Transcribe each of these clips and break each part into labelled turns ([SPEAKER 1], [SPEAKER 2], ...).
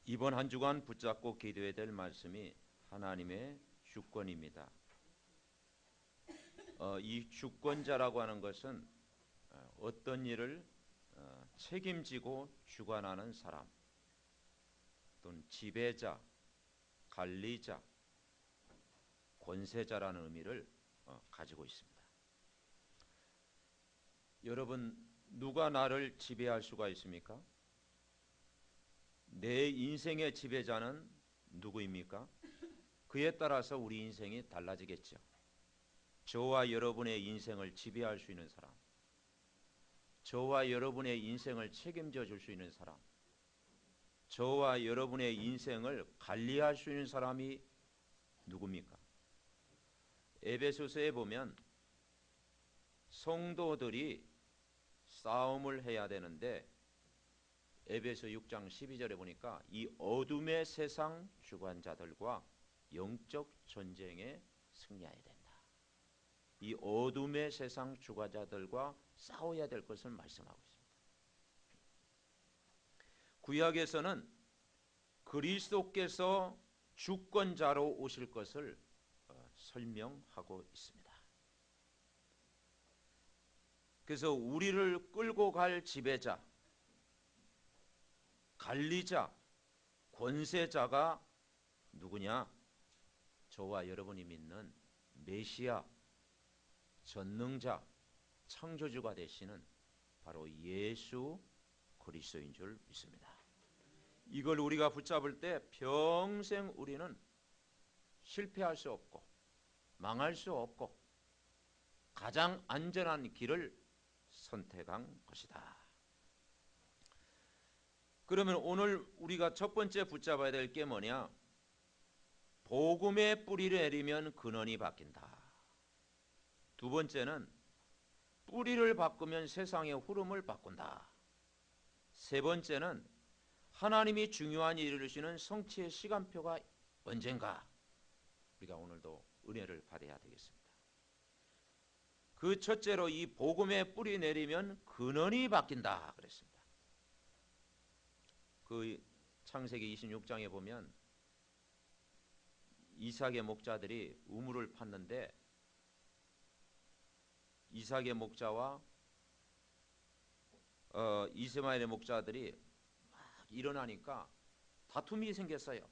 [SPEAKER 1] 이번 한 주간 붙잡고 기도해야 될 말씀이 하나님의 주권입니다. 이 주권자라고 하는 것은 어떤 일을 책임지고 주관하는 사람, 또는 지배자, 관리자, 권세자라는 의미를 가지고 있습니다. 여러분, 누가 나를 지배할 수가 있습니까? 내 인생의 지배자는 누구입니까? 그에 따라서 우리 인생이 달라지겠죠. 저와 여러분의 인생을 지배할 수 있는 사람, 저와 여러분의 인생을 책임져 줄 수 있는 사람, 저와 여러분의 인생을 관리할 수 있는 사람이 누굽니까? 에베소서에 보면 성도들이 싸움을 해야 되는데 에베소 6장 12절에 보니까 이 어둠의 세상 주관자들과 영적 전쟁에 승리해야 된다. 이 어둠의 세상 주관자들과 싸워야 될 것을 말씀하고 있습니다. 구약에서는 그리스도께서 주권자로 오실 것을 설명하고 있습니다. 그래서 우리를 끌고 갈 지배자, 관리자, 권세자가 누구냐? 저와 여러분이 믿는 메시아, 전능자, 창조주가 되시는 바로 예수 그리스도인 줄 믿습니다. 이걸 우리가 붙잡을 때 평생 우리는 실패할 수 없고 망할 수 없고 가장 안전한 길을 선택한 것이다. 그러면 오늘 우리가 첫 번째 붙잡아야 될 게 뭐냐? 복음의 뿌리를 내리면 근원이 바뀐다. 두 번째는 뿌리를 바꾸면 세상의 흐름을 바꾼다. 세 번째는 하나님이 중요한 일을 이루시는 성취의 시간표가 언젠가 우리가 오늘도 은혜를 받아야 되겠습니다. 그 첫째로 이 복음의 뿌리 내리면 근원이 바뀐다 그랬습니다. 그 창세기 26장에 보면 이삭의 목자들이 우물을 팠는데 이삭의 목자와 이스마엘의 목자들이 막 일어나니까 다툼이 생겼어요.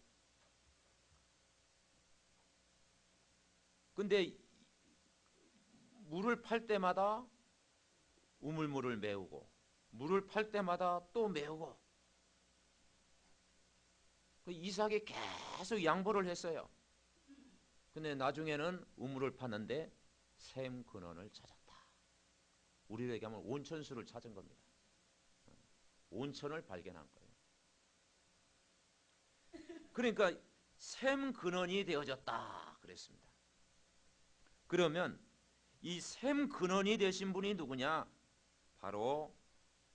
[SPEAKER 1] 근데 물을 팔 때마다 우물물을 메우고 물을 팔 때마다 또 메우고 이삭이 계속 양보를 했어요. 근데 나중에는 우물을 팠는데 샘 근원을 찾았다. 우리로 얘기하면 온천수를 찾은 겁니다. 온천을 발견한 거예요. 그러니까 샘 근원이 되어졌다 그랬습니다. 그러면 이 샘 근원이 되신 분이 누구냐? 바로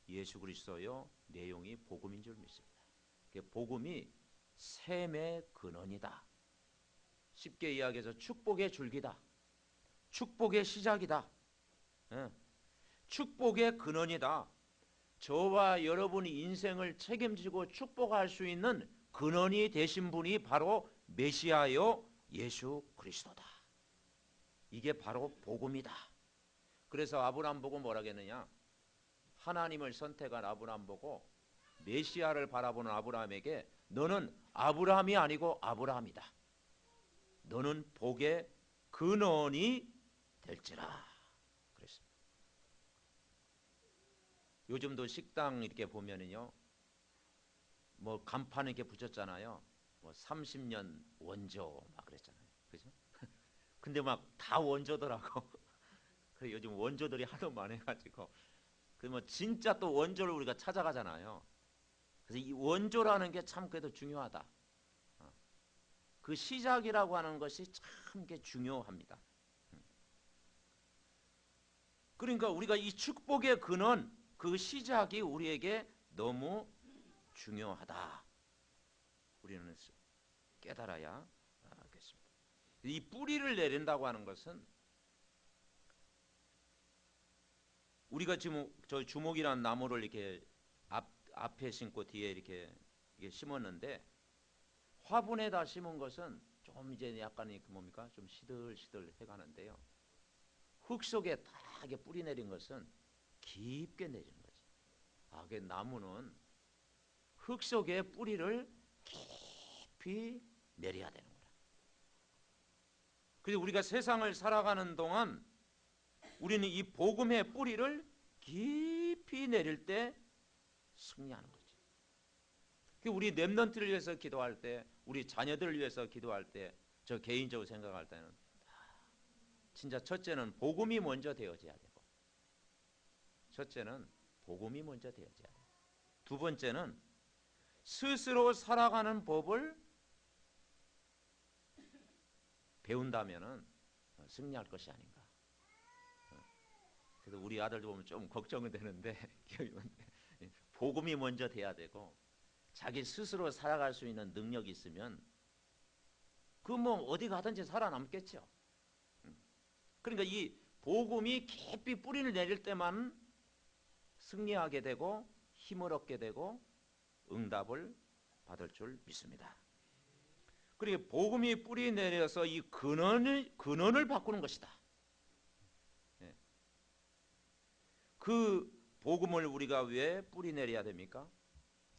[SPEAKER 1] 예수 그리스도요. 내용이 복음인 줄 믿습니다. 복음이 샘의 근원이다. 쉽게 이야기해서 축복의 줄기다. 축복의 시작이다. 축복의 근원이다. 저와 여러분이 인생을 책임지고 축복할 수 있는 근원이 되신 분이 바로 메시아요 예수 그리스도다. 이게 바로 복음이다. 그래서 아브라함 보고 뭐라 했느냐? 하나님을 선택한 아브라함 보고 메시아를 바라보는 아브라함에게 너는 아브라함이 아니고 아브라함이다. 너는 복의 근원이 될지라 그랬습니다. 요즘도 식당 이렇게 보면은요, 뭐 간판 이렇게 붙였잖아요. 뭐 30년 원조 막 그랬잖아요. 그죠? 근데 막 다 원조더라고. 그래 요즘 원조들이 하도 많아가지고 그 뭐 진짜 또 원조를 우리가 찾아가잖아요. 그래서 이 원조라는 게 참 그래도 중요하다. 그 시작이라고 하는 것이 참 게 중요합니다. 그러니까 우리가 이 축복의 근원, 그 시작이 우리에게 너무 중요하다. 우리는 깨달아야 하겠습니다. 이 뿌리를 내린다고 하는 것은 우리가 지금 저 주목이라는 나무를 이렇게 앞에 심고 뒤에 이렇게 이게 심었는데 화분에다 심은 것은 좀 이제 약간 뭡니까? 좀 시들시들 해가는데요. 흙 속에 다 이게 뿌리 내린 것은 깊게 내리는 거지. 아, 그 나무는 흙 속에 뿌리를 깊이 내려야 되는 거야. 그래서 우리가 세상을 살아가는 동안 우리는 이 복음의 뿌리를 깊이 내릴 때 승리하는 거지. 우리 렘넌트를 위해서 기도할 때, 우리 자녀들을 위해서 기도할 때, 저 개인적으로 생각할 때는 진짜 첫째는 복음이 먼저 되어져야 되고, 첫째는 복음이 먼저 되어져야 되고, 두 번째는 스스로 살아가는 법을 배운다면은 승리할 것이 아닌가. 그래서 우리 아들도 보면 좀 걱정은 되는데 복음이 먼저 돼야 되고 자기 스스로 살아갈 수 있는 능력이 있으면 그 뭐 어디 가든지 살아남겠죠. 그러니까 이 복음이 깊이 뿌리를 내릴 때만 승리하게 되고 힘을 얻게 되고 응답을 받을 줄 믿습니다. 그리고 복음이 뿌리 내려서 이 근원을 바꾸는 것이다. 그 복음을 우리가 왜 뿌리 내려야 됩니까?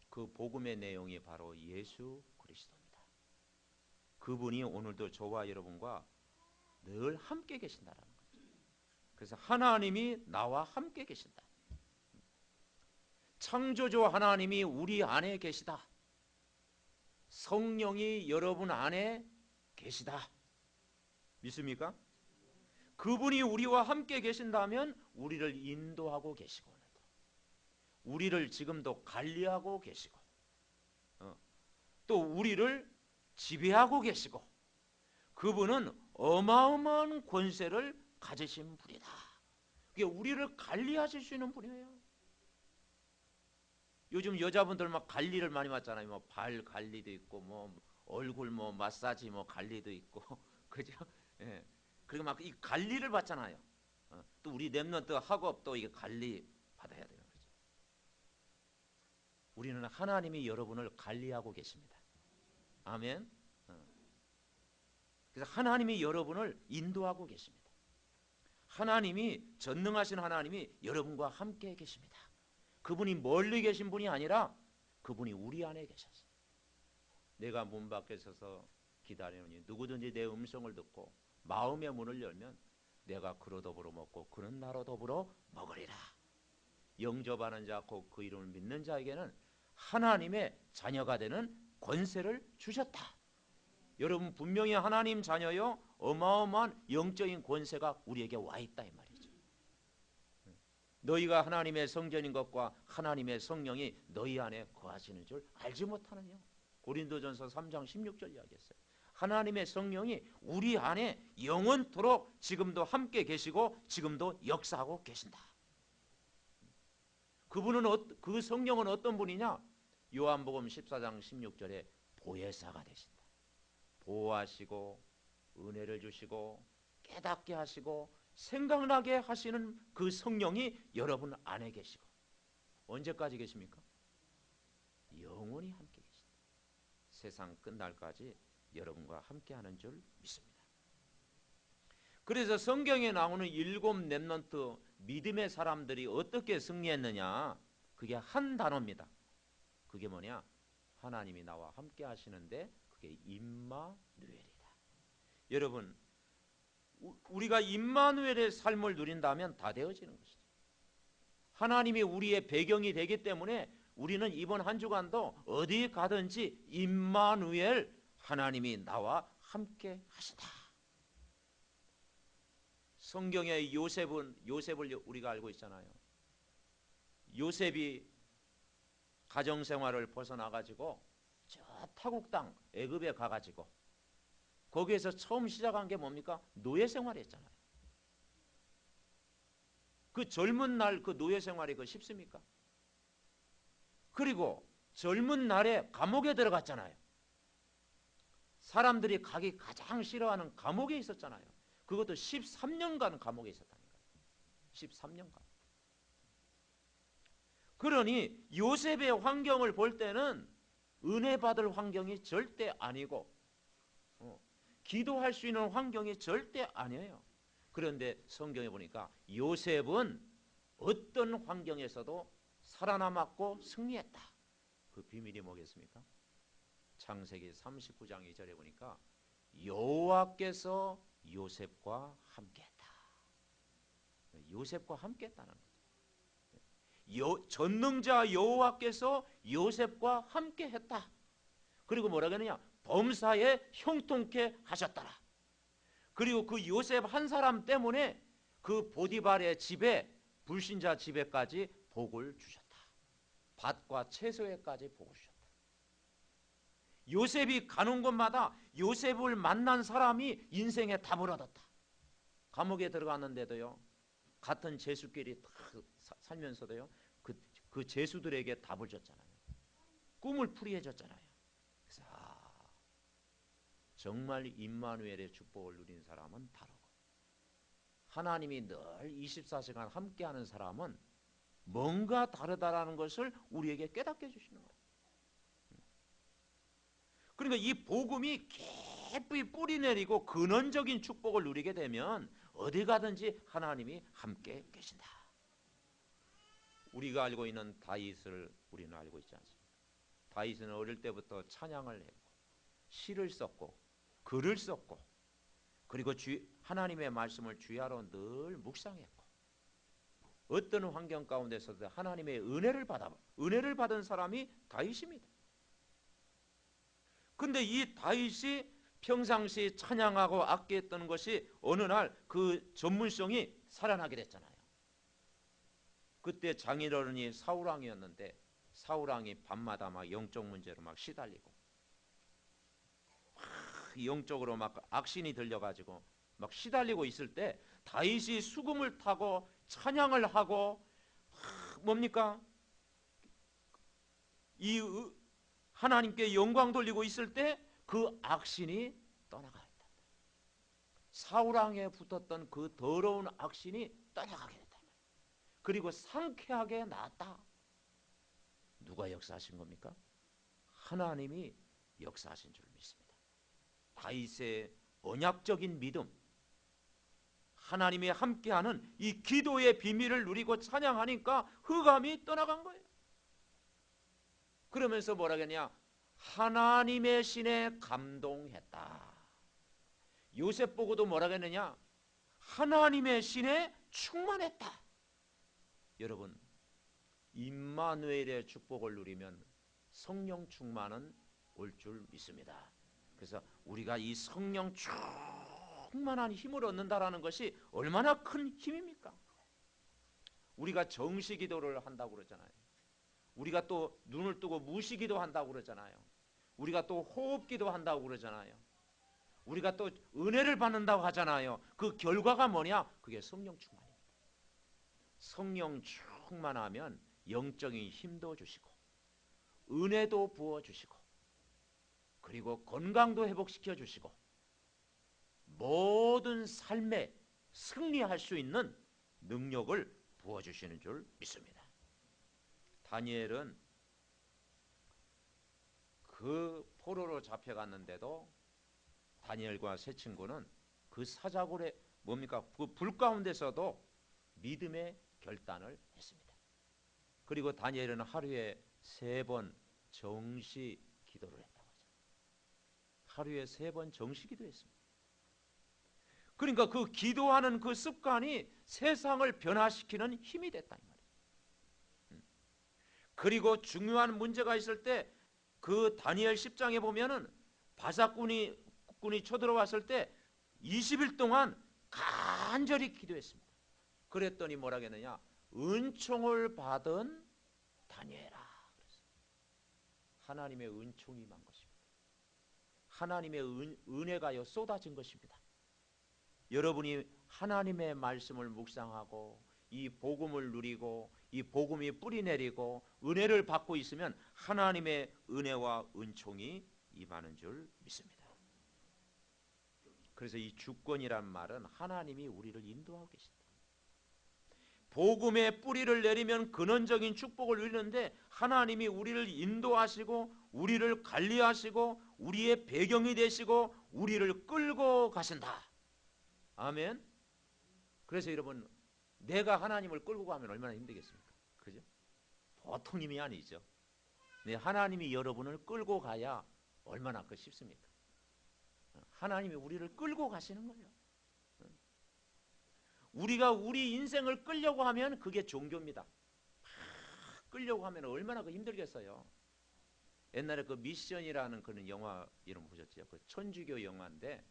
[SPEAKER 1] 그 복음의 내용이 바로 예수 그리스도입니다. 그분이 오늘도 저와 여러분과 늘 함께 계신다라는 거죠. 그래서 하나님이 나와 함께 계신다. 창조주 하나님이 우리 안에 계시다. 성령이 여러분 안에 계시다. 믿습니까? 그분이 우리와 함께 계신다면 우리를 인도하고 계시고 우리를 지금도 관리하고 계시고 또 우리를 지배하고 계시고 그분은 어마어마한 권세를 가지신 분이다. 그게 우리를 관리하실 수 있는 분이에요. 요즘 여자분들 막 관리를 많이 받잖아요. 뭐 발 관리도 있고 뭐 얼굴 뭐 마사지 뭐 관리도 있고 그죠? 예. 그리고 막 이 관리를 받잖아요. 또 우리 렘넌트 학업도 이게 관리 받아야 되는 거죠. 우리는 하나님이 여러분을 관리하고 계십니다. 아멘. 그래서 하나님이 여러분을 인도하고 계십니다. 하나님이 전능하신 하나님이 여러분과 함께 계십니다. 그분이 멀리 계신 분이 아니라 그분이 우리 안에 계셨어요. 내가 문 밖에 서서 기다리노니 누구든지 내 음성을 듣고 마음의 문을 열면 내가 그로 더불어 먹고 그는 나로 더불어 먹으리라. 영접하는 자 곧 그 이름을 믿는 자에게는 하나님의 자녀가 되는 권세를 주셨다. 여러분 분명히 하나님 자녀요 어마어마한 영적인 권세가 우리에게 와 있다 이 말이죠. 너희가 하나님의 성전인 것과 하나님의 성령이 너희 안에 거하시는 줄 알지 못하느냐. 고린도전서 3장 16절 이야기했어요. 하나님의 성령이 우리 안에 영원토록 지금도 함께 계시고 지금도 역사하고 계신다. 그 성령은 어떤 분이냐? 요한복음 14장 16절에 보혜사가 되신다. 보호하시고 은혜를 주시고 깨닫게 하시고 생각나게 하시는 그 성령이 여러분 안에 계시고 언제까지 계십니까? 영원히 함께 계신다. 세상 끝날까지 여러분과 함께하는 줄 믿습니다. 그래서 성경에 나오는 7 렘넌트 믿음의 사람들이 어떻게 승리했느냐? 그게 한 단어입니다. 그게 뭐냐? 하나님이 나와 함께 하시는데 그게 임마누엘이다. 여러분 우리가 임마누엘의 삶을 누린다면 다 되어지는 것이죠. 하나님이 우리의 배경이 되기 때문에 우리는 이번 한 주간도 어디 가든지 임마누엘 하나님이 나와 함께 하신다. 성경의 요셉을 우리가 알고 있잖아요. 요셉이 가정생활을 벗어나가지고 저 타국 땅 애굽에 가가지고 거기에서 처음 시작한 게 뭡니까? 노예생활이었잖아요. 그 젊은 날 그 노예생활이 그 쉽습니까? 그리고 젊은 날에 감옥에 들어갔잖아요. 사람들이 가기 가장 싫어하는 감옥에 있었잖아요. 그것도 13년간 감옥에 있었다니까요. 13년간. 그러니 요셉의 환경을 볼 때는 은혜 받을 환경이 절대 아니고 기도할 수 있는 환경이 절대 아니에요. 그런데 성경에 보니까 요셉은 어떤 환경에서도 살아남았고 승리했다. 그 비밀이 뭐겠습니까? 창세기 39장 2절에 보니까 여호와께서 요셉과 함께했다. 요셉과 함께했다는 거죠. 전능자 여호와께서 요셉과 함께했다. 그리고 뭐라 그러냐? 범사에 형통케 하셨더라. 그리고 그 요셉 한 사람 때문에 그 보디발의 집에, 불신자 집에까지 복을 주셨다. 밭과 채소에까지 복을 주셨다. 요셉이 가는 곳마다 요셉을 만난 사람이 인생에 답을 얻었다. 감옥에 들어갔는데도요, 같은 죄수끼리 다 살면서도요, 그 죄수들에게 답을 줬잖아요. 꿈을 풀이해 줬잖아요. 그래서 정말 임마누엘의 축복을 누린 사람은 다르고, 하나님이 늘 24시간 함께하는 사람은 뭔가 다르다라는 것을 우리에게 깨닫게 해주시는 거예요. 그러니까 이 복음이 깊이 뿌리내리고 근원적인 축복을 누리게 되면 어디 가든지 하나님이 함께 계신다. 우리가 알고 있는 다윗을 우리는 알고 있지 않습니까? 다윗은 어릴 때부터 찬양을 했고 시를 썼고 글을 썼고, 그리고 하나님의 말씀을 주야로 늘 묵상했고, 어떤 환경 가운데서도 하나님의 은혜를 받은 사람이 다윗입니다. 근데 이 다윗이 평상시 찬양하고 아꼈던 것이 어느 날 그 전문성이 살아나게 됐잖아요. 그때 장인어른이 사울왕이었는데 사울왕이 밤마다 막 영적 문제로 막 시달리고 영적으로 막 악신이 들려가지고 막 시달리고 있을 때 다윗이 수금을 타고 찬양을 하고 뭡니까? 이 하나님께 영광 돌리고 있을 때 그 악신이 떠나가 있다. 사울왕에 붙었던 그 더러운 악신이 떠나가게 됐다. 그리고 상쾌하게 나았다. 누가 역사하신 겁니까? 하나님이 역사하신 줄 믿습니다. 다윗의 언약적인 믿음, 하나님이 함께하는 이 기도의 비밀을 누리고 찬양하니까 흑암이 떠나간 거예요. 그러면서 뭐라 그러냐? 하나님의 신에 감동했다. 요셉 보고도 뭐라 그러느냐? 하나님의 신에 충만했다. 여러분, 임마누엘의 축복을 누리면 성령 충만은 올 줄 믿습니다. 그래서 우리가 이 성령 충만한 힘을 얻는다라는 것이 얼마나 큰 힘입니까? 우리가 정시 기도를 한다고 그러잖아요. 우리가 또 눈을 뜨고 무시기도 한다고 그러잖아요. 우리가 또 호흡기도 한다고 그러잖아요. 우리가 또 은혜를 받는다고 하잖아요. 그 결과가 뭐냐? 그게 성령 충만입니다. 성령 충만하면 영적인 힘도 주시고 은혜도 부어주시고 그리고 건강도 회복시켜 주시고 모든 삶에 승리할 수 있는 능력을 부어주시는 줄 믿습니다. 다니엘은 그 포로로 잡혀갔는데도 다니엘과 세 친구는 그 사자굴에 뭡니까? 그 불 가운데서도 믿음의 결단을 했습니다. 그리고 다니엘은 하루에 3번 정시 기도를 했다고 하죠. 하루에 3번 정시 기도했습니다. 그러니까 그 기도하는 그 습관이 세상을 변화시키는 힘이 됐다 이 말이에요. 그리고 중요한 문제가 있을 때 그 다니엘 10장에 보면은 바사꾼이 쳐들어왔을 때 20일 동안 간절히 기도했습니다. 그랬더니 뭐라 했느냐? 은총을 받은 다니엘아. 하나님의 은총이 임한 것입니다. 하나님의 은혜가요 쏟아진 것입니다. 여러분이 하나님의 말씀을 묵상하고 이 복음을 누리고 이 복음이 뿌리내리고 은혜를 받고 있으면 하나님의 은혜와 은총이 임하는 줄 믿습니다. 그래서 이 주권이란 말은 하나님이 우리를 인도하고 계신다. 복음의 뿌리를 내리면 근원적인 축복을 누리는데 하나님이 우리를 인도하시고 우리를 관리하시고 우리의 배경이 되시고 우리를 끌고 가신다. 아멘. 그래서 여러분, 내가 하나님을 끌고 가면 얼마나 힘들겠습니까? 그죠? 보통 힘이 아니죠. 네, 하나님이 여러분을 끌고 가야 얼마나 쉽습니까? 하나님이 우리를 끌고 가시는 거예요. 우리가 우리 인생을 끌려고 하면 그게 종교입니다. 끌려고 하면 얼마나 힘들겠어요. 옛날에 그 미션이라는 그런 영화 이름 보셨죠? 그 천주교 영화인데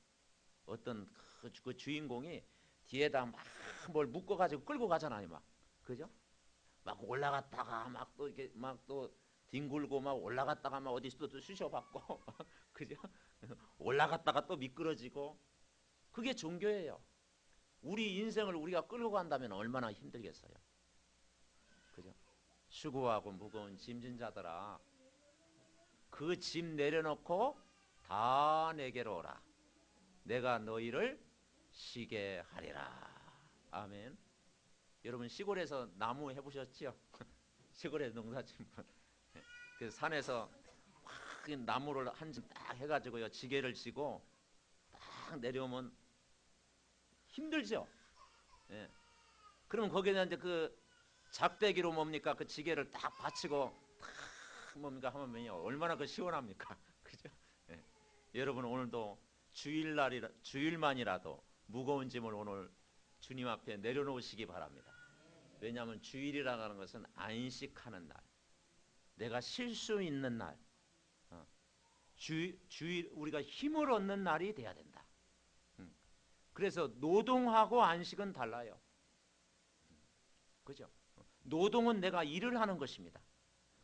[SPEAKER 1] 어떤 그 주인공이 뒤에다 막 뭘 묶어가지고 끌고 가잖아요, 막. 그죠? 막 올라갔다가 막 또 이렇게 막 또 뒹굴고 막 올라갔다가 막 어디서 또 쑤셔받고 그죠? 올라갔다가 또 미끄러지고. 그게 종교예요. 우리 인생을 우리가 끌고 간다면 얼마나 힘들겠어요. 그죠? 수고하고 무거운 짐진 자들아, 그 짐 내려놓고 다 내게로 오라. 내가 너희를 쉬게 하리라. 아멘. 여러분 시골에서 나무 해보셨죠? 시골에 농사짓는 분. 그 산에서 확 나무를 한 집 딱 해가지고요, 지게를 지고 딱 내려오면 힘들죠. 예. 그러면 거기다 이제 그 작대기로 뭡니까? 그 지게를 딱 받치고 탁 뭡니까 하면요, 얼마나 시원합니까? 그죠? 예. 여러분 오늘도 주일만이라도 무거운 짐을 오늘 주님 앞에 내려놓으시기 바랍니다. 왜냐하면 주일이라는 것은 안식하는 날, 내가 쉴 수 있는 날, 주일 우리가 힘을 얻는 날이 돼야 된다. 그래서 노동하고 안식은 달라요. 그죠? 노동은 내가 일을 하는 것입니다.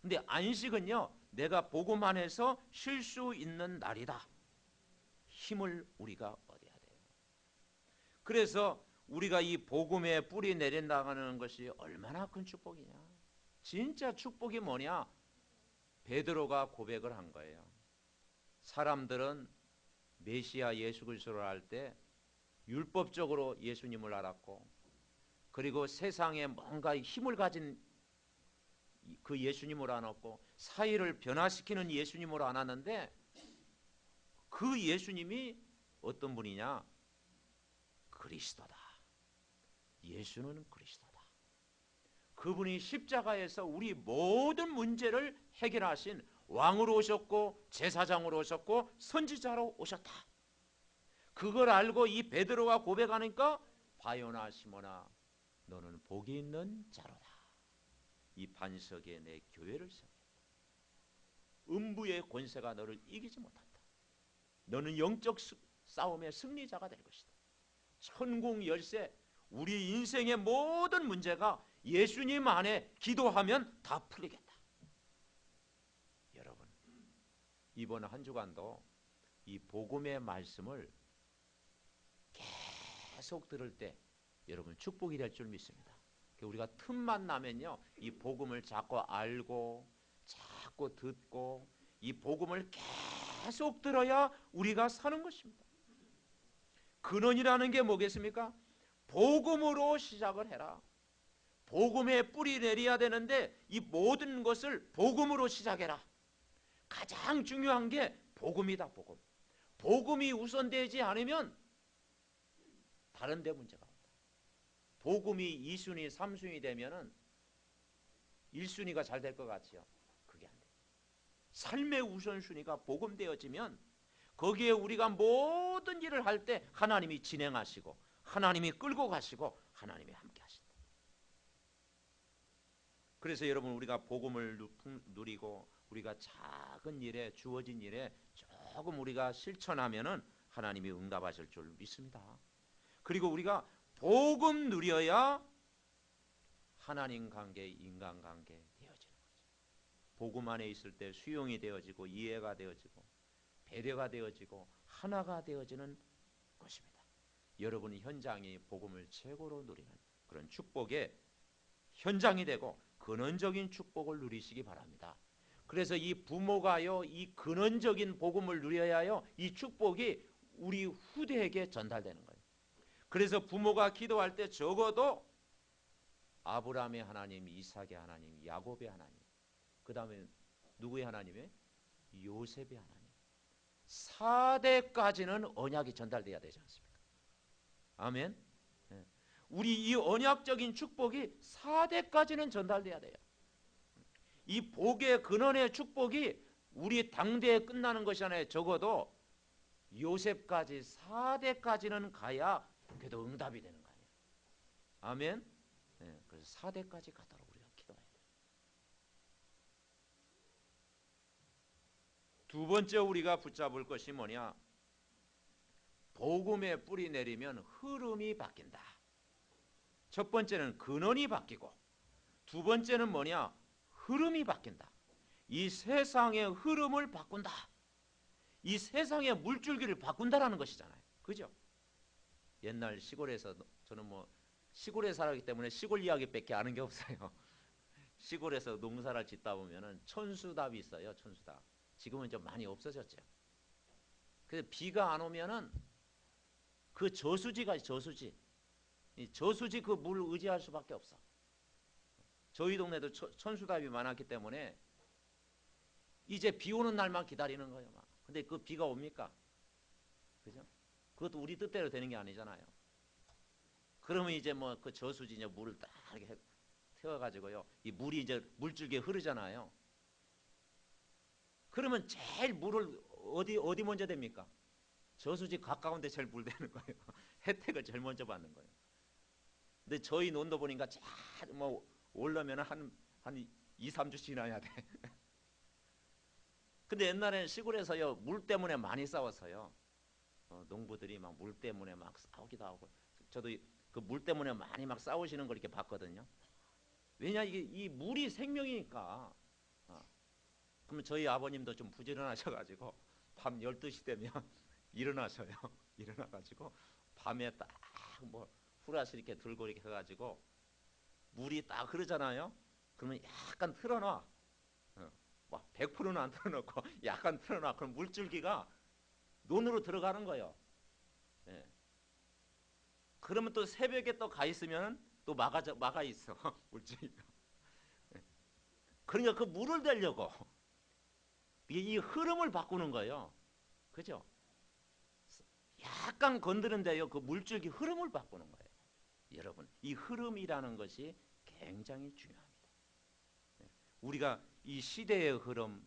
[SPEAKER 1] 근데 안식은요, 내가 복음 안에서 쉴 수 있는 날이다. 힘을 우리가 얻어야 돼요. 그래서 우리가 이 복음에 뿌리 내린다는 것이 얼마나 큰 축복이냐. 진짜 축복이 뭐냐? 베드로가 고백을 한 거예요. 사람들은 메시아 예수 그리스도를 알 때 율법적으로 예수님을 알았고, 그리고 세상에 뭔가 힘을 가진 그 예수님을 알았고, 사회를 변화시키는 예수님을 알았는데, 그 예수님이 어떤 분이냐? 그리스도다. 예수는 그리스도다. 그분이 십자가에서 우리 모든 문제를 해결하신 왕으로 오셨고 제사장으로 오셨고 선지자로 오셨다. 그걸 알고 이 베드로가 고백하니까 바요나 시몬아, 너는 복이 있는 자로다. 이 반석에 내 교회를 세우겠다. 음부의 권세가 너를 이기지 못한다. 너는 영적 싸움의 승리자가 될 것이다. 천국 열쇠, 우리 인생의 모든 문제가 예수님 안에 기도하면 다 풀리겠다. 여러분, 이번 한 주간도 이 복음의 말씀을 계속 들을 때 여러분 축복이 될 줄 믿습니다. 우리가 틈만 나면요, 이 복음을 자꾸 알고 자꾸 듣고 이 복음을 계속 들어야 우리가 사는 것입니다. 근원이라는 게 뭐겠습니까? 복음으로 시작을 해라. 복음에 뿌리 내려야 되는데 이 모든 것을 복음으로 시작해라. 가장 중요한 게 복음이다. 복음. 복음이 우선되지 않으면 다른 데 문제가 온다. 복음이 2순위, 3순위 되면은 1순위가 잘 될 것 같지요? 그게 안 돼. 삶의 우선순위가 복음되어지면 거기에 우리가 모든 일을 할 때 하나님이 진행하시고 하나님이 끌고 가시고 하나님이 함께 하신다. 그래서 여러분 우리가 복음을 누리고 우리가 작은 일에 주어진 일에 조금 우리가 실천하면은 하나님이 응답하실 줄 믿습니다. 그리고 우리가 복음 누려야 하나님 관계, 인간 관계 되어지는 거죠. 복음 안에 있을 때 수용이 되어지고 이해가 되어지고 배려가 되어지고 하나가 되어지는 것입니다. 여러분의 현장이 복음을 최고로 누리는 그런 축복의 현장이 되고 근원적인 축복을 누리시기 바랍니다. 그래서 이 부모가요, 이 근원적인 복음을 누려야요, 이 축복이 우리 후대에게 전달되는 거예요. 그래서 부모가 기도할 때 적어도 아브라함의 하나님, 이삭의 하나님, 야곱의 하나님. 그 다음에 누구의 하나님이에요? 요셉의 하나님. 4대까지는 언약이 전달돼야 되지 않습니까? 아멘. 예. 우리 이 언약적인 축복이 4대까지는 전달돼야 돼요. 이 복의 근원의 축복이 우리 당대에 끝나는 것이 아니라 적어도 요셉까지 4대까지는 가야 그래도 응답이 되는 거 아니에요. 아멘. 예. 그래서 4대까지 가도록 우리가 기도해야 돼요. 두 번째 우리가 붙잡을 것이 뭐냐? 복음에 뿌리 내리면 흐름이 바뀐다. 첫 번째는 근원이 바뀌고, 두 번째는 뭐냐? 흐름이 바뀐다. 이 세상의 흐름을 바꾼다. 이 세상의 물줄기를 바꾼다라는 것이잖아요. 그죠? 옛날 시골에서, 저는 뭐 시골에 살았기 때문에 시골 이야기밖에 아는 게 없어요. 시골에서 농사를 짓다 보면은 천수답이 있어요. 천수답. 지금은 좀 많이 없어졌죠. 그래서 비가 안 오면은 그 저수지가 저수지. 이 저수지 그 물을 의지할 수밖에 없어. 저희 동네도 천수답이 많았기 때문에 이제 비 오는 날만 기다리는 거예요. 막. 근데 그 비가 옵니까? 그죠? 그것도 우리 뜻대로 되는 게 아니잖아요. 그러면 이제 뭐 그 저수지 이제 물을 딱 이렇게 태워가지고요. 이 물이 이제 물줄기에 흐르잖아요. 그러면 제일 물을 어디 먼저 됩니까? 저수지 가까운 데 제일 물 되는 거예요. 혜택을 제일 먼저 받는 거예요. 근데 저희 논도 보니까 뭐 올라면 한 2, 3주 지나야 돼. 근데 옛날에는 시골에서요 물 때문에 많이 싸웠어요. 농부들이 막 물 때문에 막 싸우기도 하고 저도 그 물 때문에 많이 막 싸우시는 걸 이렇게 봤거든요. 왜냐 이게 이 물이 생명이니까. 그러면 저희 아버님도 좀 부지런하셔가지고 밤 12시 되면 일어나셔요. 일어나가지고 밤에 딱 뭐 후라시 이렇게 들고 이렇게 해가지고 물이 딱 흐르잖아요. 그러면 약간 틀어놔. 막 100%는 안 틀어놓고 약간 틀어놔. 그럼 물줄기가 논으로 들어가는 거예요. 예. 그러면 또 새벽에 또 가 있으면 또 막아 있어. 물줄기가. 예. 그러니까 그 물을 대려고 이 흐름을 바꾸는 거예요. 그죠? 약간 건드는데요. 그 물줄기 흐름을 바꾸는 거예요. 여러분, 이 흐름이라는 것이 굉장히 중요합니다. 예. 우리가 이 시대의 흐름,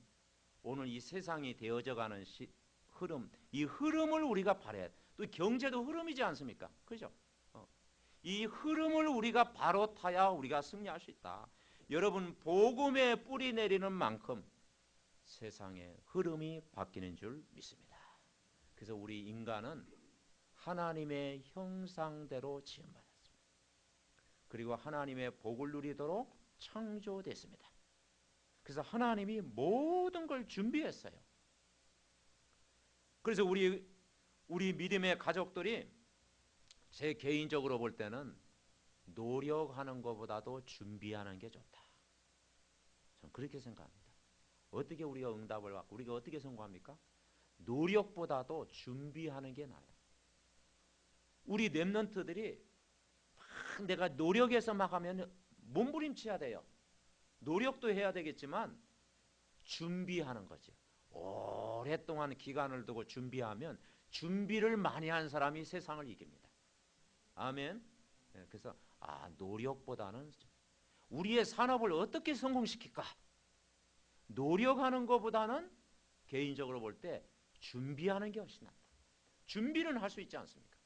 [SPEAKER 1] 오늘 이 세상이 되어져 가는 흐름, 이 흐름을 우리가 바라야 돼. 또 경제도 흐름이지 않습니까? 그죠? 이 흐름을 우리가 바로 타야 우리가 승리할 수 있다. 여러분, 복음에 뿌리 내리는 만큼 세상의 흐름이 바뀌는 줄 믿습니다. 그래서 우리 인간은 하나님의 형상대로 지음받았습니다. 그리고 하나님의 복을 누리도록 창조됐습니다. 그래서 하나님이 모든 걸 준비했어요. 그래서 우리 믿음의 가족들이 제 개인적으로 볼 때는 노력하는 것보다도 준비하는 게 좋다. 저는 그렇게 생각합니다. 어떻게 우리가 응답을 받고 우리가 어떻게 성공합니까? 노력보다도 준비하는 게 나아요. 우리 랩런트들이 막 내가 노력해서 막 하면 몸부림쳐야 돼요. 노력도 해야 되겠지만 준비하는 거죠. 오랫동안 기간을 두고 준비하면 준비를 많이 한 사람이 세상을 이깁니다. 아멘. 그래서 노력보다는 우리의 산업을 어떻게 성공시킬까? 노력하는 것보다는 개인적으로 볼 때 준비하는 게 훨씬 낫다. 준비는 할 수 있지 않습니까?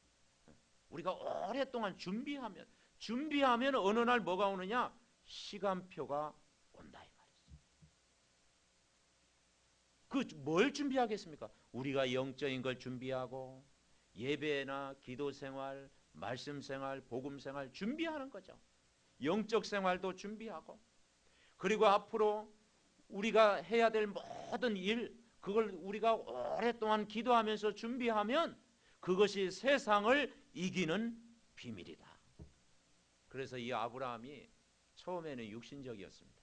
[SPEAKER 1] 우리가 오랫동안 준비하면 어느 날 뭐가 오느냐? 시간표가 온다 이 말이죠. 뭘 준비하겠습니까? 우리가 영적인 걸 준비하고 예배나 기도 생활, 말씀 생활, 복음 생활 준비하는 거죠. 영적 생활도 준비하고 그리고 앞으로 우리가 해야 될 모든 일 그걸 우리가 오랫동안 기도하면서 준비하면 그것이 세상을 이기는 비밀이다. 그래서 이 아브라함이 처음에는 육신적이었습니다.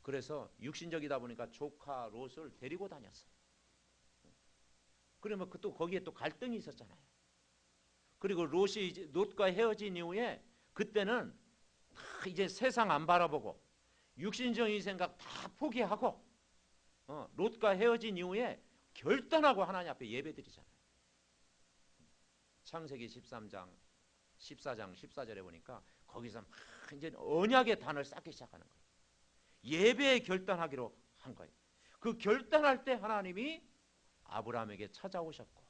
[SPEAKER 1] 그래서 육신적이다 보니까 조카 롯을 데리고 다녔어요. 그러면 또 거기에 또 갈등이 있었잖아요. 그리고 롯과 헤어진 이후에 그때는 이제 세상 안 바라보고 육신적인 생각 다 포기하고 롯과 헤어진 이후에 결단하고 하나님 앞에 예배드리잖아요. 창세기 13장 14장 14절에 보니까 거기서 막 이제 언약의 단을 쌓기 시작하는 거예요. 예배에 결단하기로 한 거예요. 그 결단할 때 하나님이 아브라함에게 찾아오셨고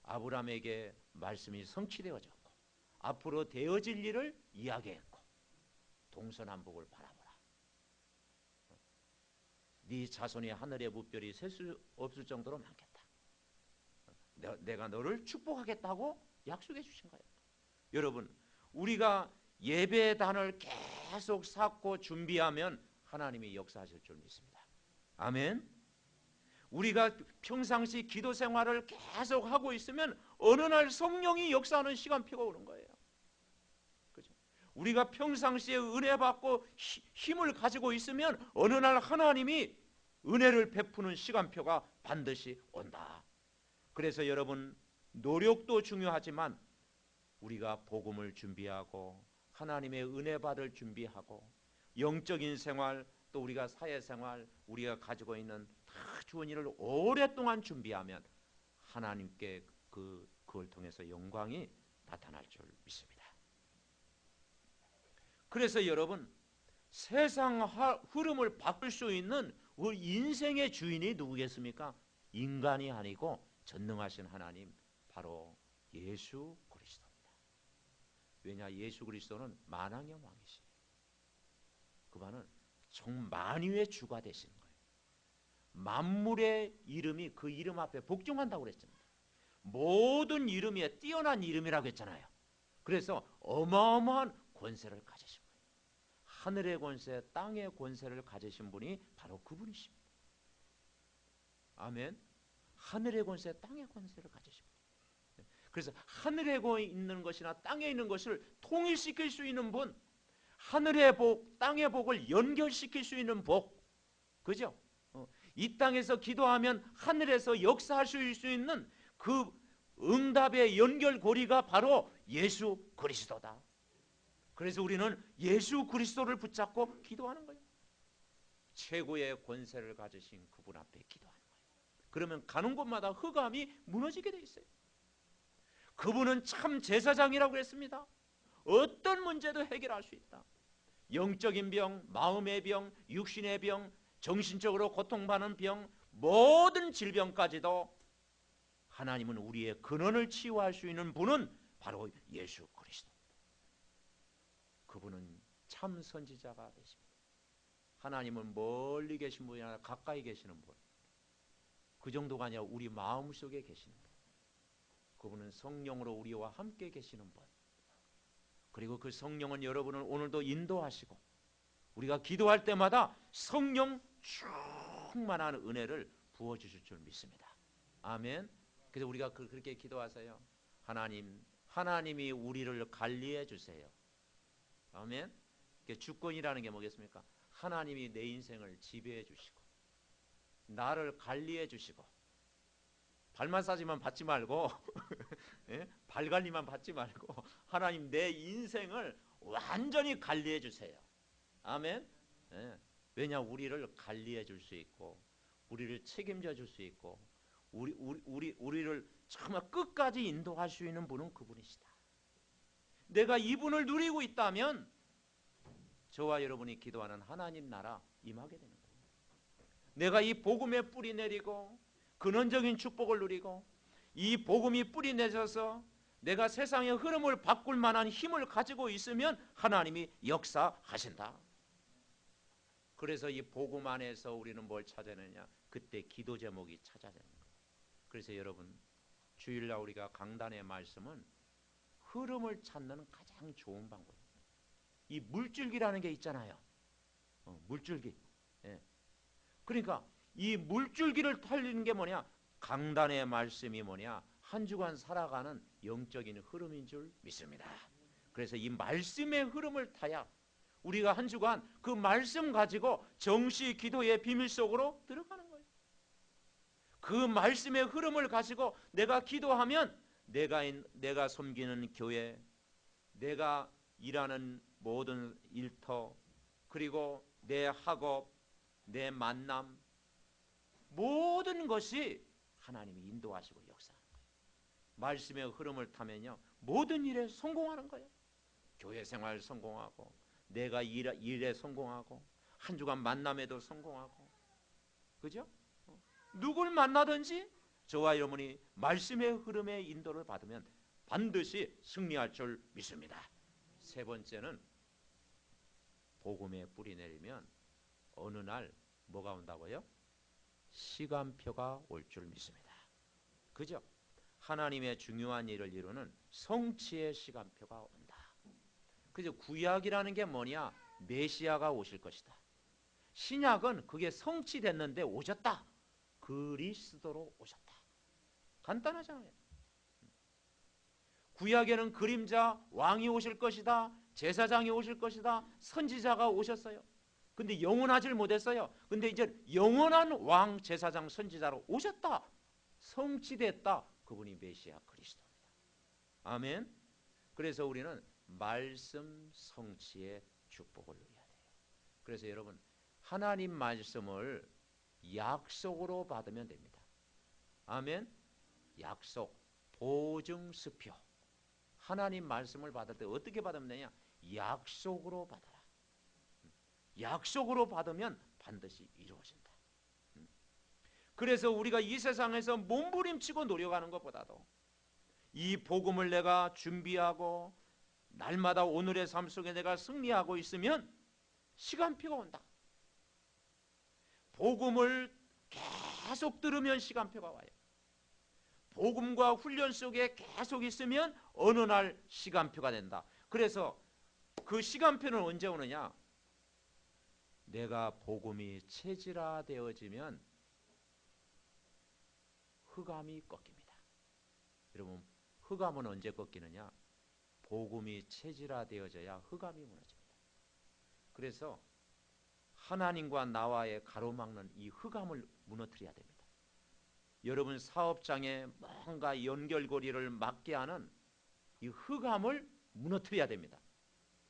[SPEAKER 1] 아브라함에게 말씀이 성취되어졌고 앞으로 되어질 일을 이야기했고 동서남북을 바라보라. 네 자손이 하늘의 무별이 셀 수 없을 정도로 많겠다. 내가 너를 축복하겠다고 약속해 주신 거예요. 여러분, 우리가 예배의 단을 계속 쌓고 준비하면 하나님이 역사하실 줄 믿습니다. 아멘. 우리가 평상시 기도 생활을 계속 하고 있으면 어느 날 성령이 역사하는 시간표가 오는 거예요. 그렇죠? 우리가 평상시에 은혜 받고 힘을 가지고 있으면 어느 날 하나님이 은혜를 베푸는 시간표가 반드시 온다. 그래서 여러분, 노력도 중요하지만 우리가 복음을 준비하고 하나님의 은혜 받을 준비하고 영적인 생활 또 우리가 사회생활 우리가 가지고 있는 다 좋은 일을 오랫동안 준비하면 하나님께 그걸 통해서 영광이 나타날 줄 믿습니다. 그래서 여러분, 세상 흐름을 바꿀 수 있는 우리 인생의 주인이 누구겠습니까? 인간이 아니고 전능하신 하나님, 바로 예수 그리스도입니다. 왜냐, 예수 그리스도는 만왕의 왕이시에요. 그분은 정 만유의 주가 되시는 거예요. 만물의 이름이 그 이름 앞에 복종한다고 그랬습니다. 모든 이름에 뛰어난 이름이라고 했잖아요. 그래서 어마어마한 권세를 가지신 거예요. 하늘의 권세, 땅의 권세를 가지신 분이 바로 그분이십니다. 아멘. 하늘의 권세, 땅의 권세를 가지신 분. 그래서 하늘에 있는 것이나 땅에 있는 것을 통일시킬 수 있는 분, 하늘의 복, 땅의 복을 연결시킬 수 있는 복, 그죠? 이 땅에서 기도하면 하늘에서 역사할 수 있는 그 응답의 연결고리가 바로 예수 그리스도다. 그래서 우리는 예수 그리스도를 붙잡고 기도하는 거예요. 최고의 권세를 가지신 그분 앞에 기도하는 거예요. 그러면 가는 곳마다 흑암이 무너지게 돼 있어요. 그분은 참 제사장이라고 했습니다. 어떤 문제도 해결할 수 있다. 영적인 병, 마음의 병, 육신의 병, 정신적으로 고통받는 병, 모든 질병까지도 하나님은 우리의 근원을 치유할 수 있는 분은 바로 예수 그리스도입니다. 그분은 참 선지자가 되십니다. 하나님은 멀리 계신 분이 아니라 가까이 계시는 분, 그 정도가 아니라 우리 마음속에 계시는 분, 그분은 성령으로 우리와 함께 계시는 분, 그리고 그 성령은 여러분을 오늘도 인도하시고 우리가 기도할 때마다 성령 충만한 은혜를 부어주실 줄 믿습니다. 아멘. 그래서 우리가 그렇게 기도하세요. 하나님이 우리를 관리해 주세요. 아멘. 주권이라는 게 뭐겠습니까? 하나님이 내 인생을 지배해 주시고 나를 관리해 주시고 발 마사지만 받지 말고 예? 발 관리만 받지 말고 하나님 내 인생을 완전히 관리해 주세요. 아멘. 예. 왜냐, 우리를 관리해 줄 수 있고 우리를 책임져 줄 수 있고 우리를 정말 끝까지 인도할 수 있는 분은 그분이시다. 내가 이분을 누리고 있다면 저와 여러분이 기도하는 하나님 나라 임하게 되는 거예요. 내가 이 복음의 뿌리 내리고 근원적인 축복을 누리고 이 복음이 뿌리 내져서 내가 세상의 흐름을 바꿀 만한 힘을 가지고 있으면 하나님이 역사하신다. 그래서 이 복음 안에서 우리는 뭘 찾아내냐? 그때 기도 제목이 찾아내는 거예요. 그래서 여러분, 주일날 우리가 강단의 말씀은 흐름을 찾는 가장 좋은 방법입니다. 이 물줄기라는 게 있잖아요. 물줄기. 예. 그러니까 이 물줄기를 탈리는 게 뭐냐? 강단의 말씀이 뭐냐? 한 주간 살아가는 영적인 흐름인 줄 믿습니다. 그래서 이 말씀의 흐름을 타야 우리가 한 주간 그 말씀 가지고 정시 기도의 비밀 속으로 들어가는 거예요. 그 말씀의 흐름을 가지고 내가 기도하면 내가 섬기는 교회, 내가 일하는 모든 일터, 그리고 내 학업, 내 만남, 모든 것이 하나님이 인도하시고 역사하는 거예요. 말씀의 흐름을 타면요, 모든 일에 성공하는 거예요. 교회 생활 성공하고, 내가 일에 성공하고, 한 주간 만남에도 성공하고, 그죠? 누굴 만나든지 저와 여러분이 말씀의 흐름의 인도를 받으면 반드시 승리할 줄 믿습니다. 세 번째는 복음의 뿌리 내리면 어느 날 뭐가 온다고요? 시간표가 올 줄 믿습니다. 그죠? 하나님의 중요한 일을 이루는 성취의 시간표가 온다. 그죠? 구약이라는 게 뭐냐? 메시아가 오실 것이다. 신약은 그게 성취됐는데 오셨다. 그리스도로 오셨다. 간단하잖아요. 구약에는 그림자 왕이 오실 것이다. 제사장이 오실 것이다. 선지자가 오셨어요. 근데 영원하질 못했어요. 근데 이제 영원한 왕, 제사장, 선지자로 오셨다. 성취됐다. 그분이 메시아 그리스도입니다. 아멘. 그래서 우리는 말씀 성취의 축복을 누려야 돼요. 그래서 여러분, 하나님 말씀을 약속으로 받으면 됩니다. 아멘. 약속, 보증수표. 하나님 말씀을 받을 때 어떻게 받으면 되냐? 약속으로 받아라. 약속으로 받으면 반드시 이루어진다. 그래서 우리가 이 세상에서 몸부림치고 노력하는 것보다도 이 복음을 내가 준비하고 날마다 오늘의 삶 속에 내가 승리하고 있으면 시간표가 온다. 복음을 계속 들으면 시간표가 와요. 복음과 훈련 속에 계속 있으면 어느 날 시간표가 된다. 그래서 그 시간표는 언제 오느냐? 내가 복음이 체질화되어지면 흑암이 꺾입니다. 여러분, 흑암은 언제 꺾이느냐? 복음이 체질화되어져야 흑암이 무너집니다. 그래서 하나님과 나와의 가로막는 이 흑암을 무너뜨려야 됩니다. 여러분 사업장에 뭔가 연결고리를 막게 하는 이 흑암을 무너뜨려야 됩니다.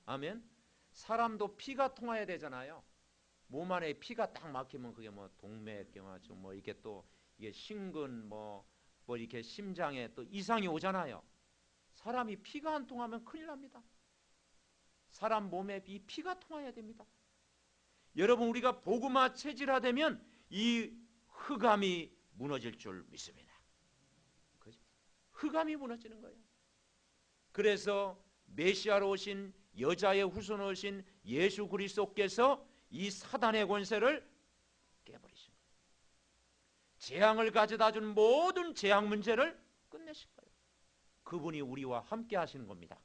[SPEAKER 1] 아멘. 사람도 피가 통해야 되잖아요. 몸 안에 피가 딱 막히면 그게 뭐 동맥경화증, 뭐 이게 또 이게 심근, 뭐 이렇게 심장에 또 이상이 오잖아요. 사람이 피가 안 통하면 큰일 납니다. 사람 몸에 이 피가 통해야 됩니다. 여러분, 우리가 복음화 체질화되면 이 흑암이 무너질 줄 믿습니다. 그죠? 흑암이 무너지는 거예요. 그래서 메시아로 오신 여자의 후손 오신 예수 그리스도께서 이 사단의 권세를 깨버리신 거예요. 재앙을 가져다 준 모든 재앙 문제를 끝내신 거예요. 그분이 우리와 함께 하시는 겁니다.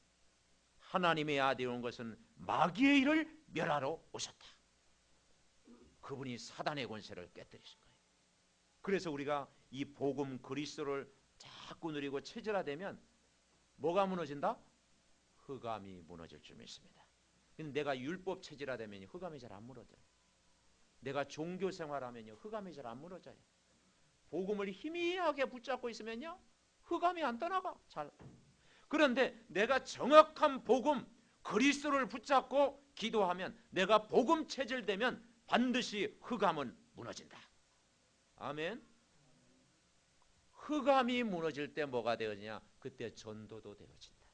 [SPEAKER 1] 하나님의 아들이 온 것은 마귀의 일을 멸하러 오셨다. 그분이 사단의 권세를 깨뜨리신 거예요. 그래서 우리가 이 복음 그리스도를 자꾸 누리고 체질화되면 뭐가 무너진다? 흑암이 무너질 줄 믿습니다. 근데 내가 율법 체질화되면 흑암이 잘 안 무너져요. 내가 종교 생활하면요 흑암이 잘 안 무너져요. 복음을 희미하게 붙잡고 있으면요 흑암이 안 떠나가 잘. 그런데 내가 정확한 복음 그리스도를 붙잡고 기도하면, 내가 복음 체질되면 반드시 흑암은 무너진다. 아멘. 흑암이 무너질 때 뭐가 되어지냐? 그때 전도도 되어진다.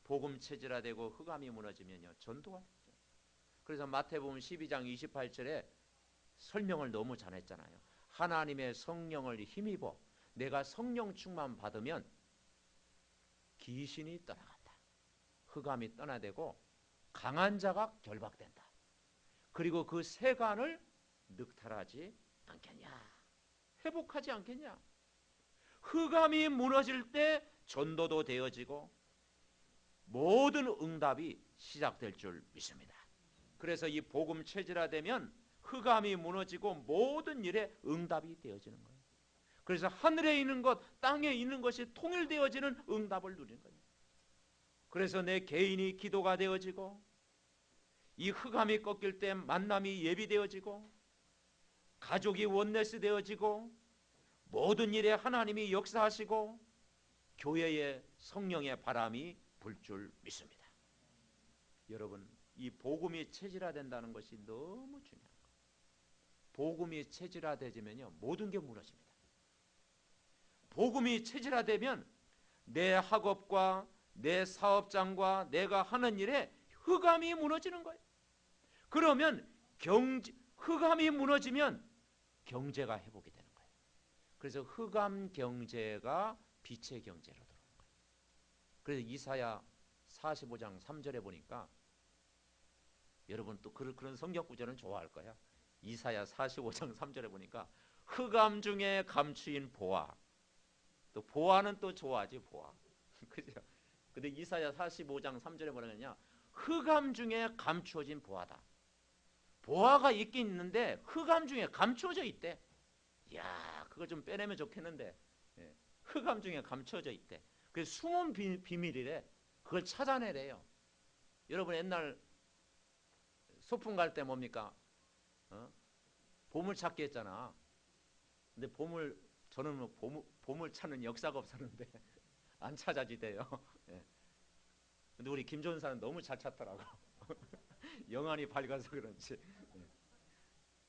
[SPEAKER 1] 복음 체질화되고 흑암이 무너지면요 전도가 되죠. 그래서 마태복음 12장 28절에 설명을 너무 잘했잖아요. 하나님의 성령을 힘입어 내가 성령 충만 받으면 귀신이 떠나간다. 흑암이 떠나되고 강한 자가 결박된다. 그리고 그 세간을 늑탈하지 않겠냐? 회복하지 않겠냐? 흑암이 무너질 때 전도도 되어지고 모든 응답이 시작될 줄 믿습니다. 그래서 이 복음 체질화되면 흑암이 무너지고 모든 일에 응답이 되어지는 거예요. 그래서 하늘에 있는 것, 땅에 있는 것이 통일되어지는 응답을 누리는 거예요. 그래서 내 개인이 기도가 되어지고 이 흑암이 꺾일 때 만남이 예비되어지고 가족이 원네스 되어지고 모든 일에 하나님이 역사하시고 교회에 성령의 바람이 불 줄 믿습니다. 여러분, 이 복음이 체질화된다는 것이 너무 중요한 거예요. 복음이 체질화되면요 모든 게 무너집니다. 복음이 체질화되면 내 학업과 내 사업장과 내가 하는 일에 흑암이 무너지는 거예요. 그러면 흑암이 무너지면 경제가 회복이 되는 거예요. 그래서 흑암 경제가 빛의 경제로 들어오는 거예요. 그래서 이사야 45장 3절에 보니까 여러분 또 그런 성경 구절은 좋아할 거야. 이사야 45장 3절에 보니까 흑암 중에 감추인 보화. 또 보화는 또 좋아하지 보화. 그죠? 근데 이사야 45장 3절에 뭐라 그러냐? 흑암 중에 감추어진 보화다. 보화가 있긴 있는데 흑암 중에 감추어져 있대. 이야, 그거 좀 빼내면 좋겠는데. 예. 흑암 중에 감추어져 있대. 그래서 숨은 비밀이래. 그걸 찾아내래요. 여러분 옛날 소풍 갈 때 뭡니까? 보물 찾기 했잖아. 근데 저는 뭐 보물 찾는 역사가 없었는데 안 찾아지대요. 예. 근데 우리 김종사는 너무 잘 찾더라고. 영안이 밝아서 그런지. 예.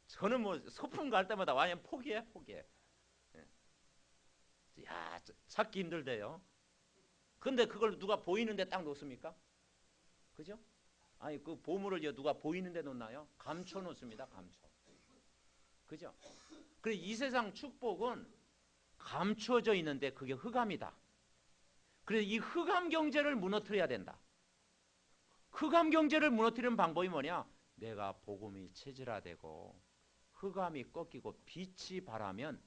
[SPEAKER 1] 저는 뭐 소풍 갈 때마다 완전 포기해. 예. 야, 찾기 힘들대요. 근데 그걸 누가 보이는데 딱 놓습니까? 그죠? 아니 그 보물을 누가 보이는데 놓나요? 감춰 놓습니다. 감춰. 그죠? 그래 이 세상 축복은 감춰져 있는데 그게 흑암이다. 그래서 이 흑암 경제를 무너뜨려야 된다. 흑암 경제를 무너뜨리는 방법이 뭐냐? 내가 복음이 체질화되고 흑암이 꺾이고 빛이 발하면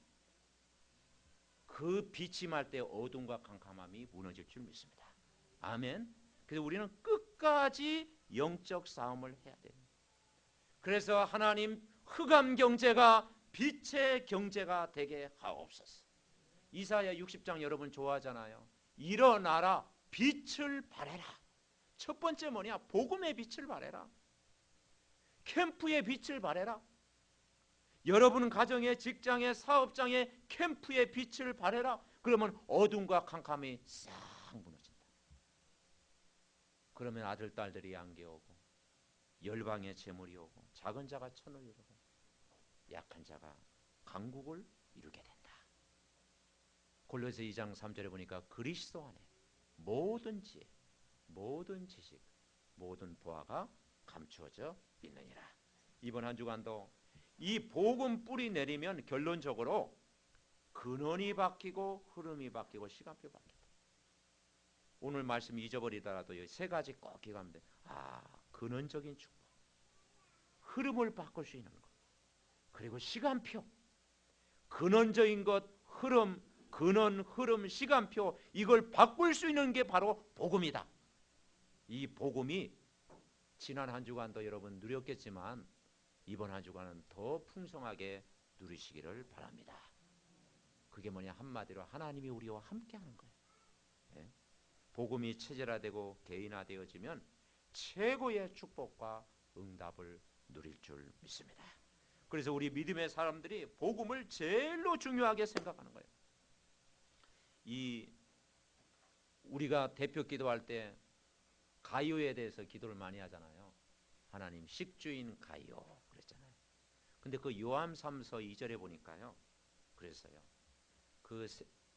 [SPEAKER 1] 그 빛이 말 때 어둠과 캄캄함이 무너질 줄 믿습니다. 아멘. 그래서 우리는 끝까지 영적 싸움을 해야 돼요. 그래서 하나님 흑암 경제가 빛의 경제가 되게 하옵소서. 이사야 60장 여러분 좋아하잖아요. 일어나라 빛을 발해라. 첫 번째 뭐냐? 복음의 빛을 발해라. 캠프의 빛을 발해라. 여러분 가정의 직장의 사업장의 캠프의 빛을 발해라. 그러면 어둠과 캄캄이 싹 무너진다. 그러면 아들 딸들이 안개 오고 열방의 재물이 오고 작은 자가 천을 이루고 약한 자가 강국을 이루게 된다. 골로새 2장 3절에 보니까 그리스도 안에 모든 지혜, 모든 지식, 모든 보화가 감추어져 있느니라. 이번 한 주간도 이 복음 뿌리 내리면 결론적으로 근원이 바뀌고 흐름이 바뀌고 시간표 바뀐다. 오늘 말씀 잊어버리더라도 이 세 가지 꼭 기억하면 돼. 근원적인 축복, 흐름을 바꿀 수 있는 것, 그리고 시간표. 근원적인 것, 근원, 흐름, 시간표, 이걸 바꿀 수 있는 게 바로 복음이다. 이 복음이 지난 한 주간도 여러분 누렸겠지만 이번 한 주간은 더 풍성하게 누리시기를 바랍니다. 그게 뭐냐? 한마디로 하나님이 우리와 함께하는 거예요. 예? 복음이 체질화되고 개인화되어지면 최고의 축복과 응답을 누릴 줄 믿습니다. 그래서 우리 믿음의 사람들이 복음을 제일로 중요하게 생각하는 거예요. 우리가 대표 기도할 때 가요에 대해서 기도를 많이 하잖아요. 하나님 식주인 가요 그랬잖아요. 근데 그 요한 3서 2절에 보니까요. 그래서요. 그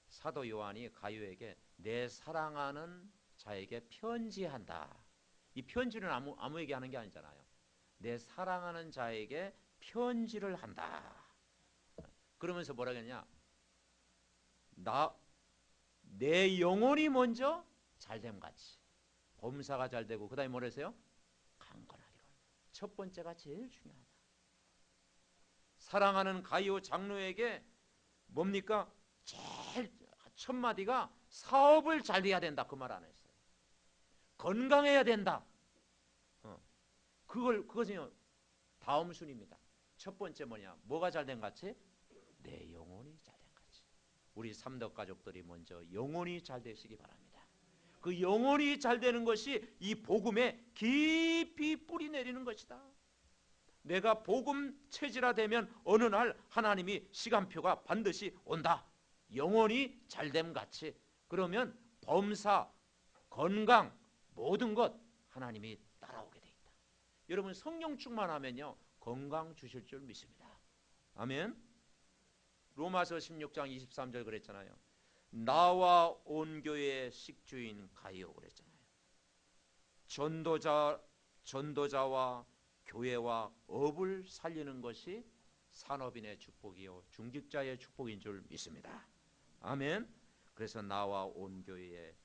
[SPEAKER 1] 사도 요한이 가요에게 내 사랑하는 자에게 편지한다. 이 편지는 아무에게 하는 게 아니잖아요. 내 사랑하는 자에게 편지를 한다. 그러면서 뭐라 그랬냐? 내 영혼이 먼저 잘됨 같이. 범사가 잘되고 그 다음에 뭐라 했어요? 강건하기로. 첫 번째가 제일 중요하다. 사랑하는 가이오 장로에게 뭡니까? 제일 첫 마디가 사업을 잘 해야 된다. 그 말 안 했어요. 건강해야 된다. 그것은요 다음 순입니다. 첫 번째 뭐냐? 뭐가 잘된 같이? 내 영혼이 잘된 같이. 우리 삼덕 가족들이 먼저 영혼이 잘 되시기 바랍니다. 그 영혼이 잘 되는 것이 이 복음에 깊이 뿌리 내리는 것이다. 내가 복음 체질화되면 어느 날 하나님이 시간표가 반드시 온다. 영혼이 잘됨 같이. 그러면 범사, 건강 모든 것 하나님이 따라오게. 여러분 성령 충만하면요 건강 주실 줄 믿습니다. 아멘. 로마서 16장 23절 그랬잖아요. 나와 온 교회의 식주인 가이오 그랬잖아요. 전도자와 교회와 업을 살리는 것이 산업인의 축복이요 중직자의 축복인 줄 믿습니다. 아멘. 그래서 나와 온 교회의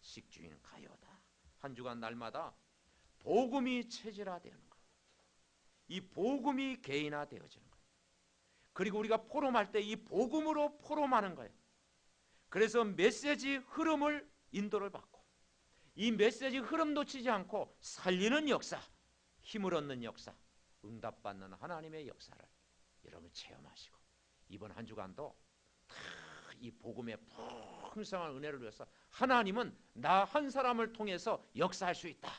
[SPEAKER 1] 식주인 가이오다. 한 주간 날마다 복음이 체질화되는 거예요. 이 복음이 개인화되어지는 거예요. 그리고 우리가 포럼할 때 이 복음으로 포럼하는 거예요. 그래서 메시지 흐름을 인도를 받고 이 메시지 흐름 놓치지 않고 살리는 역사, 힘을 얻는 역사, 응답받는 하나님의 역사를 여러분 체험하시고 이번 한 주간도 다 이 복음의 풍성한 은혜를 위해서 하나님은 나 한 사람을 통해서 역사할 수 있다.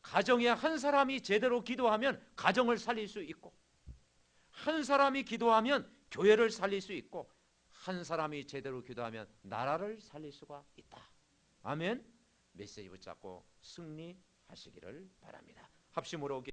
[SPEAKER 1] 가정에 한 사람이 제대로 기도하면 가정을 살릴 수 있고 한 사람이 기도하면 교회를 살릴 수 있고 한 사람이 제대로 기도하면 나라를 살릴 수가 있다. 아멘. 메시지 붙잡고 승리하시기를 바랍니다. 합심으로